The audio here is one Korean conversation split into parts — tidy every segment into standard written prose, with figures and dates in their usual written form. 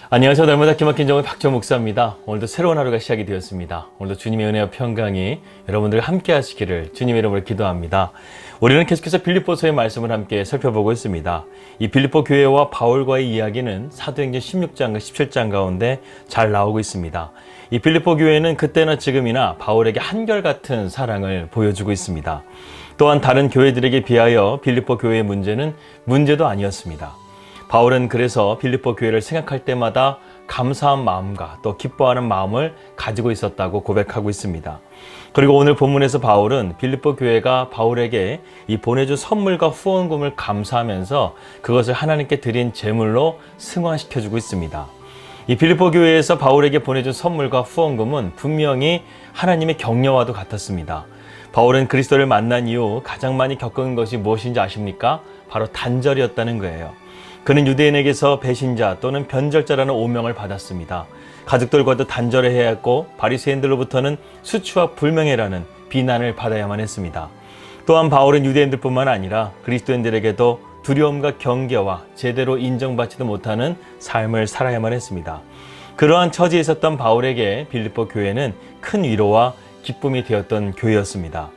안녕하세요. 날마다 기막힌 정의 박정 목사입니다. 오늘도 새로운 하루가 시작이 되었습니다. 오늘도 주님의 은혜와 평강이 여러분들과 함께 하시기를 주님의 이름으로 기도합니다. 우리는 계속해서 빌립보서의 말씀을 함께 살펴보고 있습니다. 이 빌립보 교회와 바울과의 이야기는 사도행전 16장과 17장 가운데 잘 나오고 있습니다. 이 빌립보 교회는 그때나 지금이나 바울에게 한결같은 사랑을 보여주고 있습니다. 또한 다른 교회들에게 비하여 빌립보 교회의 문제는 문제도 아니었습니다. 바울은 그래서 빌립보 교회를 생각할 때마다 감사한 마음과 또 기뻐하는 마음을 가지고 있었다고 고백하고 있습니다. 그리고 오늘 본문에서 바울은 빌립보 교회가 바울에게 이 보내준 선물과 후원금을 감사하면서 그것을 하나님께 드린 제물로 승화시켜주고 있습니다. 이 빌립보 교회에서 바울에게 보내준 선물과 후원금은 분명히 하나님의 격려와도 같았습니다. 바울은 그리스도를 만난 이후 가장 많이 겪은 것이 무엇인지 아십니까? 바로 단절이었다는 거예요. 그는 유대인에게서 배신자 또는 변절자라는 오명을 받았습니다. 가족들과도 단절을 해야 했고 바리새인들로부터는 수치와 불명예라는 비난을 받아야만 했습니다. 또한 바울은 유대인들뿐만 아니라 그리스도인들에게도 두려움과 경계와 제대로 인정받지도 못하는 삶을 살아야만 했습니다. 그러한 처지에 있었던 바울에게 빌립보 교회는 큰 위로와 기쁨이 되었던 교회였습니다.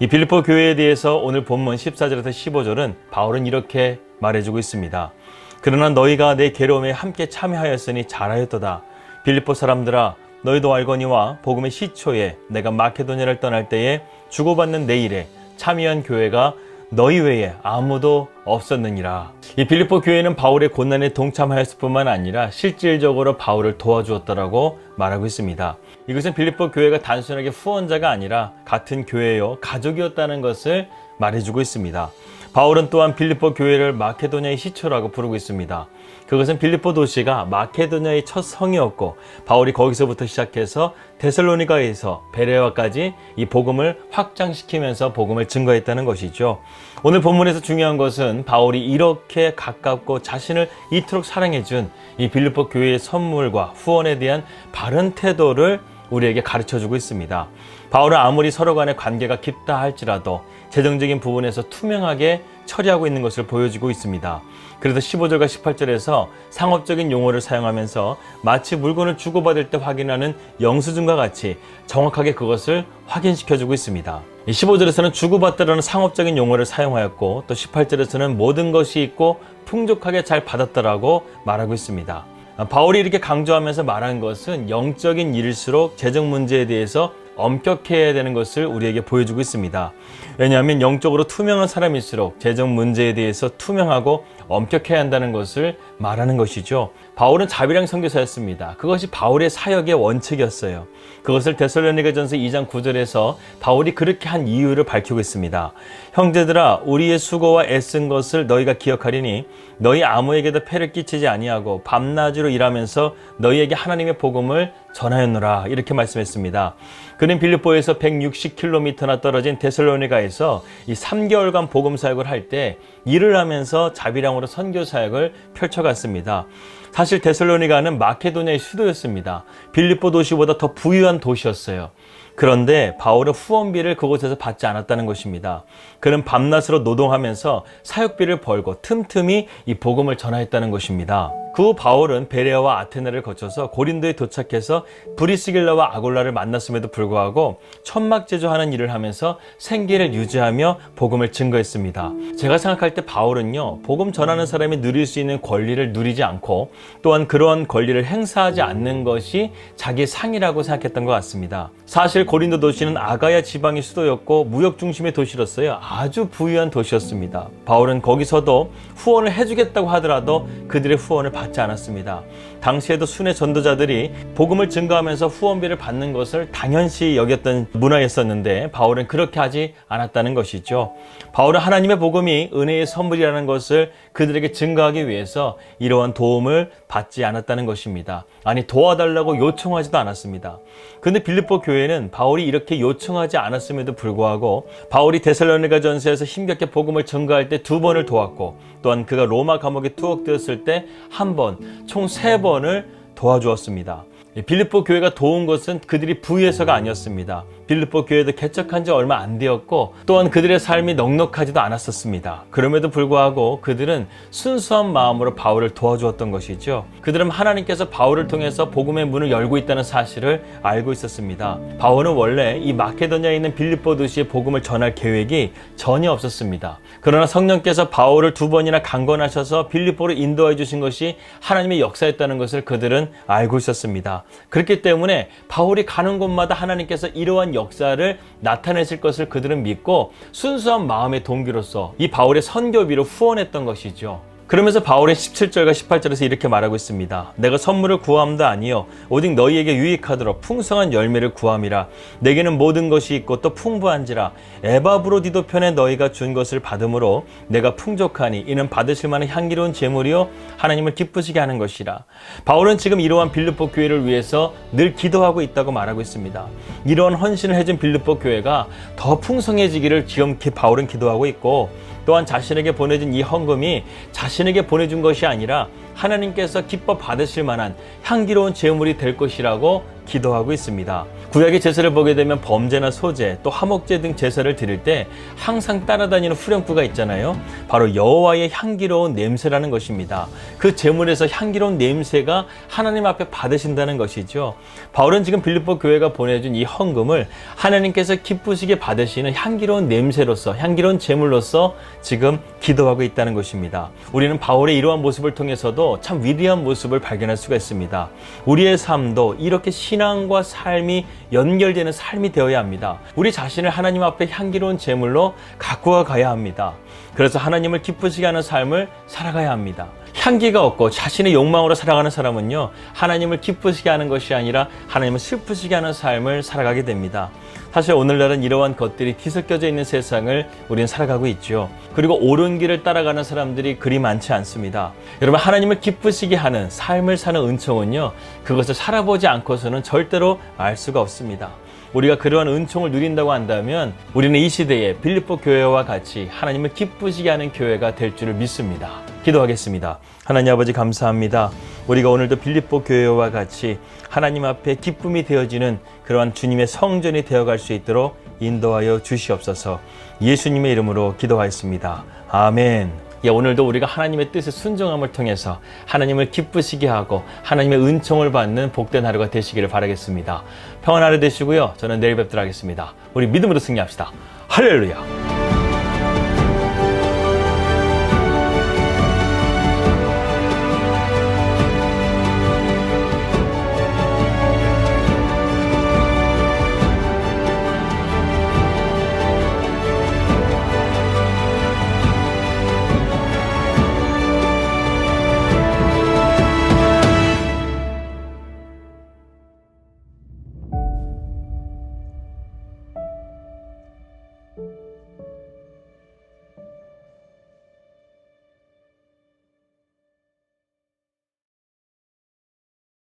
이 빌립보 교회에 대해서 오늘 본문 14절에서 15절은 바울은 이렇게 말해주고 있습니다. 그러나 너희가 내 괴로움에 함께 참여하였으니 잘하였도다. 빌립보 사람들아, 너희도 알거니와 복음의 시초에 내가 마케도냐를 떠날 때에 주고받는 내 일에 참여한 교회가 너희 외에 아무도 없었느니라. 이 빌립보 교회는 바울의 고난에 동참하였을 뿐만 아니라 실질적으로 바울을 도와주었다라고 말하고 있습니다. 이것은 빌립보 교회가 단순하게 후원자가 아니라 같은 교회요 가족이었다는 것을 말해주고 있습니다. 바울은 또한 빌립보 교회를 마케도냐의 시초라고 부르고 있습니다. 그것은 빌립보 도시가 마케도냐의 첫 성이었고 바울이 거기서부터 시작해서 데살로니가에서 베레아까지 이 복음을 확장시키면서 복음을 증거했다는 것이죠. 오늘 본문에서 중요한 것은 바울이 이렇게 가깝고 자신을 이토록 사랑해준 이 빌립보 교회의 선물과 후원에 대한 바른 태도를 우리에게 가르쳐주고 있습니다. 바울은 아무리 서로 간의 관계가 깊다 할지라도 재정적인 부분에서 투명하게 처리하고 있는 것을 보여주고 있습니다. 그래서 15절과 18절에서 상업적인 용어를 사용하면서 마치 물건을 주고받을 때 확인하는 영수증과 같이 정확하게 그것을 확인시켜주고 있습니다. 15절에서는 주고받다라는 상업적인 용어를 사용하였고 또 18절에서는 모든 것이 있고 풍족하게 잘 받았다라고 말하고 있습니다. 바울이 이렇게 강조하면서 말한 것은 영적인 일일수록 재정 문제에 대해서 엄격해야 되는 것을 우리에게 보여주고 있습니다. 왜냐하면 영적으로 투명한 사람일수록 재정 문제에 대해서 투명하고 엄격해야 한다는 것을 말하는 것이죠. 바울은 자비랑 선교사였습니다. 그것이 바울의 사역의 원칙이었어요. 그것을 데살로니가전서 2장 9절에서 바울이 그렇게 한 이유를 밝히고 있습니다. 형제들아, 우리의 수고와 애쓴 것을 너희가 기억하리니 너희 아무에게도 폐를 끼치지 아니하고 밤낮으로 일하면서 너희에게 하나님의 복음을 전하였노라, 이렇게 말씀했습니다. 그는 빌립보에서 160km나 떨어진 데살로니가에서 이 3개월간 복음 사역을 할 때 일을 하면서 자비랑으로 선교 사역을 펼쳐갔습니다. 사실 데살로니가는 마케도냐의 수도였습니다. 빌립보 도시보다 더 부유한 도시였어요. 그런데 바울은 후원비를 그곳에서 받지 않았다는 것입니다. 그는 밤낮으로 노동하면서 사역비를 벌고 틈틈이 이 복음을 전하였다는 것입니다. 그 후 바울은 베레아와 아테네를 거쳐서 고린도에 도착해서 브리스길라와 아골라를 만났음에도 불구하고 천막 제조하는 일을 하면서 생계를 유지하며 복음을 증거했습니다. 제가 생각할 때 바울은요, 복음 전하는 사람이 누릴 수 있는 권리를 누리지 않고 또한 그러한 권리를 행사하지 않는 것이 자기의 상이라고 생각했던 것 같습니다. 사실 고린도 도시는 아가야 지방의 수도였고 무역 중심의 도시로서요 아주 부유한 도시였습니다. 바울은 거기서도 후원을 해주겠다고 하더라도 그들의 후원을 받지 않았습니다. 당시에도 순회 전도자들이 복음을 증거하면서 후원비를 받는 것을 당연시 여겼던 문화였었는데 바울은 그렇게 하지 않았다는 것이죠. 바울은 하나님의 복음이 은혜의 선물이라는 것을 그들에게 증거하기 위해서 이러한 도움을 받지 않았다는 것입니다. 아니, 도와달라고 요청하지도 않았습니다. 그런데 빌립보 교회는 바울이 이렇게 요청하지 않았음에도 불구하고 바울이 데살로니가 전서에서 힘겹게 복음을 증거할 때 2번을 도왔고 또한 그가 로마 감옥에 투옥되었을 때 1번, 총 3번을 도와주었습니다. 빌립보 교회가 도운 것은 그들이 부유해서가 아니었습니다. 빌립보 교회도 개척한 지 얼마 안 되었고 또한 그들의 삶이 넉넉하지도 않았었습니다. 그럼에도 불구하고 그들은 순수한 마음으로 바울을 도와주었던 것이죠. 그들은 하나님께서 바울을 통해서 복음의 문을 열고 있다는 사실을 알고 있었습니다. 바울은 원래 이 마케도니아에 있는 빌립보 도시에 복음을 전할 계획이 전혀 없었습니다. 그러나 성령께서 바울을 2번이나 강권하셔서 빌립보로 인도해 주신 것이 하나님의 역사였다는 것을 그들은 알고 있었습니다. 그렇기 때문에 바울이 가는 곳마다 하나님께서 이러한 역사를 나타내실 것을 그들은 믿고 순수한 마음의 동기로서 이 바울의 선교비로 후원했던 것이죠. 그러면서 바울의 17절과 18절에서 이렇게 말하고 있습니다. 내가 선물을 구함도 아니요 오직 너희에게 유익하도록 풍성한 열매를 구함이라. 내게는 모든 것이 있고 또 풍부한지라. 에바브로디도 편에 너희가 준 것을 받음으로 내가 풍족하니 이는 받으실 만한 향기로운 제물이요 하나님을 기쁘시게 하는 것이라. 바울은 지금 이러한 빌립보 교회를 위해서 늘 기도하고 있다고 말하고 있습니다. 이러한 헌신을 해준 빌립보 교회가 더 풍성해지기를 지금 바울은 기도하고 있고, 또한 자신에게 보내준 이 헌금이 자신에게 보내준 것이 아니라 하나님께서 기뻐 받으실 만한 향기로운 제물이 될 것이라고 기도하고 있습니다. 구약의 제사를 보게 되면 범제나 소제, 또 화목제 등 제사를 드릴 때 항상 따라다니는 후렴구가 있잖아요. 바로 여호와의 향기로운 냄새라는 것입니다. 그 제물에서 향기로운 냄새가 하나님 앞에 받으신다는 것이죠. 바울은 지금 빌립보 교회가 보내준 이 헌금을 하나님께서 기쁘시게 받으시는 향기로운 냄새로서, 향기로운 제물로서 지금 기도하고 있다는 것입니다. 우리는 바울의 이러한 모습을 통해서도 참 위대한 모습을 발견할 수가 있습니다. 우리의 삶도 이렇게 신앙과 삶이 연결되는 삶이 되어야 합니다. 우리 자신을 하나님 앞에 향기로운 제물로 갖고 가야 합니다. 그래서 하나님을 기쁘시게 하는 삶을 살아가야 합니다. 향기가 없고 자신의 욕망으로 살아가는 사람은요, 하나님을 기쁘시게 하는 것이 아니라 하나님을 슬프시게 하는 삶을 살아가게 됩니다. 사실 오늘날은 이러한 것들이 뒤섞여져 있는 세상을 우리는 살아가고 있죠. 그리고 옳은 길을 따라가는 사람들이 그리 많지 않습니다. 여러분, 하나님을 기쁘시게 하는 삶을 사는 은총은요, 그것을 살아보지 않고서는 절대로 알 수가 없습니다. 우리가 그러한 은총을 누린다고 한다면 우리는 이 시대에 빌립보 교회와 같이 하나님을 기쁘시게 하는 교회가 될 줄을 믿습니다. 기도하겠습니다. 하나님 아버지, 감사합니다. 우리가 오늘도 빌립보 교회와 같이 하나님 앞에 기쁨이 되어지는 그러한 주님의 성전이 되어갈 수 있도록 인도하여 주시옵소서. 예수님의 이름으로 기도하였습니다. 아멘. 오늘도 우리가 하나님의 뜻에 순종함을 통해서 하나님을 기쁘시게 하고 하나님의 은총을 받는 복된 하루가 되시기를 바라겠습니다. 평안한 하루 되시고요. 저는 내일 뵙도록 하겠습니다. 우리 믿음으로 승리합시다. 할렐루야.